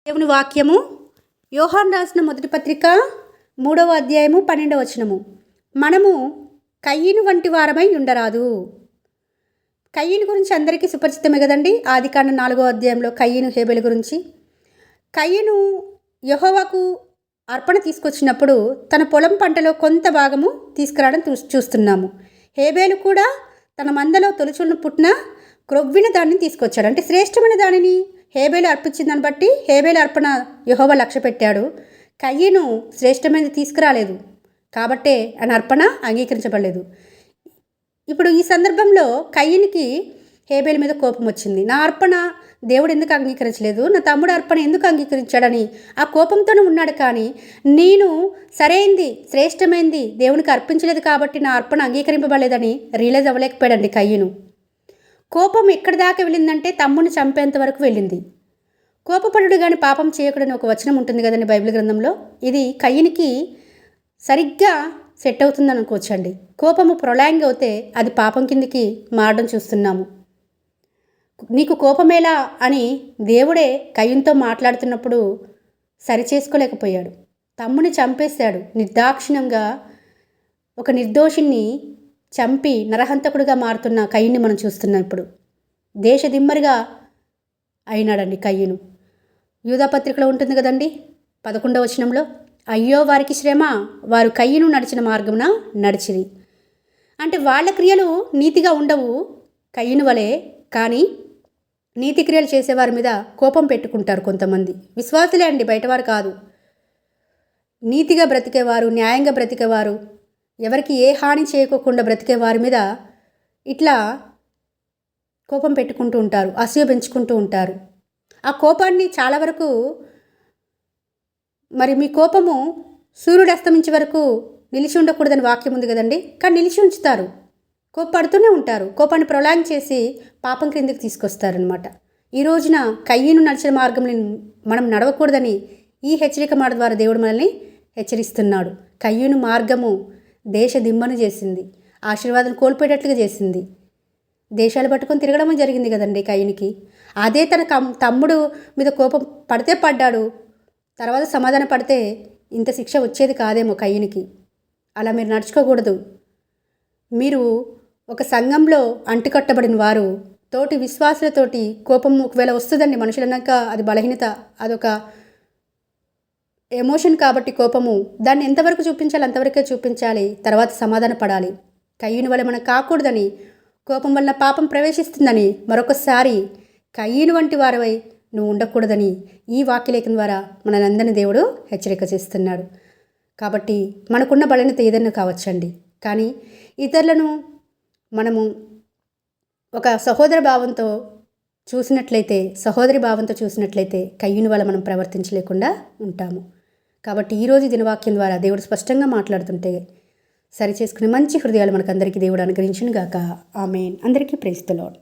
దేవుని వాక్యము యోహాను రాసిన మొదటి పత్రిక 3వ అధ్యాయము 12వ వచనము. మనము కయ్యను వంటి వారమై ఉండరాదు. కయ్యను గురించి అందరికీ సుపరిచితమే కదండి. ఆదికాండం 4వ అధ్యాయంలో కయ్యను హేబెలు గురించి. కయ్యను యెహోవాకు అర్పణ తీసుకొచ్చినప్పుడు తన పొలం పంటలో కొంత భాగము తీసుకురావడం చూస్తున్నాము. హేబేలు కూడా తన మందలో తొలుచులను పుట్టిన క్రొవ్విన దానిని తీసుకొచ్చాడు. అంటే శ్రేష్టమైన దానిని హేబేలు అర్పించిందని బట్టి హేబేలు అర్పణ యెహోవా లక్ష్య పెట్టాడు. కయ్యను శ్రేష్టమైనది తీసుకురాలేదు కాబట్టే ఆయన అర్పణ అంగీకరించబడలేదు. ఇప్పుడు ఈ సందర్భంలో కయ్యనికి హేబేలు మీద కోపం వచ్చింది. నా అర్పణ దేవుడు ఎందుకు అంగీకరించలేదు, నా తమ్ముడు అర్పణ ఎందుకు అంగీకరించాడని ఆ కోపంతోనే ఉన్నాడు. కానీ నేను సరైంది శ్రేష్టమైంది దేవునికి అర్పించలేదు కాబట్టి నా అర్పణ అంగీకరింపబడలేదని రియలైజ్ అవ్వలేకపోయాడండి కయ్యను. కోపం ఎక్కడి దాకా వెళ్ళిందంటే తమ్ముడిని చంపేంత వరకు వెళ్ళింది. కోపపడుడు కానీ పాపం చేయకూడని ఒక వచనం ఉంటుంది కదండి బైబిల్ గ్రంథంలో. ఇది కయ్యనికి సరిగ్గా సెట్ అవుతుందని అనుకోవచ్చండి. కోపము ప్రొలాంగ్ అవుతే అది పాపం కిందికి మారడం చూస్తున్నాము. నీకు కోపమేలా అని దేవుడే కయ్యనుతో మాట్లాడుతున్నప్పుడు సరిచేసుకోలేకపోయాడు. తమ్ముని చంపేశాడు. నిర్దాక్షిణ్యంగా ఒక నిర్దోషిని చంపి నరహంతకుడిగా మారుతున్న కయ్యని మనం చూస్తున్నాం. ఇప్పుడు దేశదిమ్మరిగా అయినాడండి కయ్యను. యూదాపత్రికలో ఉంటుంది కదండి 11వ వచనంలో, అయ్యో వారికి శ్రమ, వారు కయ్యను నడిచిన మార్గమున నడిచిరి. అంటే వాళ్ళ క్రియలు నీతిగా ఉండవు కయ్యను వలె, కానీ నీతి క్రియలు చేసేవారి మీద కోపం పెట్టుకుంటారు కొంతమంది. విశ్వాసులే అండి, బయటవారు కాదు. నీతిగా బ్రతికేవారు, న్యాయంగా బ్రతికేవారు, ఎవరికి ఏ హాని చేయకోకుండా బ్రతికే వారి మీద ఇట్లా కోపం పెట్టుకుంటూ ఉంటారు, అసూయ పెంచుకుంటూ ఉంటారు. ఆ కోపాన్ని చాలా వరకు మరి మీ కోపము సూర్యుడు అస్తమించే వరకు నిలిచి ఉండకూడదని వాక్యం ఉంది కదండి. కానీ నిలిచి ఉంచుతారు, కోపడుతూనే ఉంటారు. కోపాన్ని ప్రొలాంగ్ చేసి పాపం క్రిందికి తీసుకొస్తారనమాట. ఈ రోజున కయ్యను నడిచిన మార్గంలో మనం నడవకూడదని ఈ హెచ్చరిక మాట ద్వారా దేవుడు మనల్ని హెచ్చరిస్తున్నాడు. కయ్యను మార్గము దేశ దిమ్మను చేసింది, ఆశీర్వాదం కోల్పోయేటట్లుగా చేసింది. దేశాలు పట్టుకొని తిరగడం జరిగింది కదండి కయ్యనికి. అదే తన తమ్ముడు మీద కోపం పడితే పడ్డాడు, తర్వాత సమాధాన పడితే ఇంత శిక్ష వచ్చేది కాదేమో కయ్యనికి. అలా మీరు నడుచుకోకూడదు. మీరు ఒక సంఘంలో అంటుకట్టబడిన వారు తోటి విశ్వాసులతోటి కోపం ఒకవేళ వస్తుందండి. మనుషులన్నాక అది బలహీనత, అదొక ఎమోషన్ కాబట్టి కోపము దాన్ని ఎంతవరకు చూపించాలి అంతవరకే చూపించాలి, తర్వాత సమాధాన పడాలి. కయ్యను వల్ల మనం కాకూడదని, కోపం వల్ల పాపం ప్రవేశిస్తుందని మరొకసారి కయ్యను వంటి వారివై నువ్వు ఉండకూడదని ఈ వాక్యలేఖనం ద్వారా మనందరినీ దేవుడు హెచ్చరిక చేస్తున్నాడు. కాబట్టి మనకున్న బలహీనత ఏదైనా కావచ్చండి, కానీ ఇతరులను మనము ఒక సహోదర భావంతో చూసినట్లయితే, సహోదరి భావంతో చూసినట్లయితే కయ్యను వల్ల మనం ప్రవర్తించలేకుండా ఉంటాము. కాబట్టి ఈరోజు దినవాక్యం ద్వారా దేవుడు స్పష్టంగా మాట్లాడుతుంటే సరిచేసుకునే మంచి హృదయాలు మనకందరికీ దేవుడు అనుగ్రహించును గాక. ఆమేన్. అందరికీ ప్రైజ్ ది లార్డ్.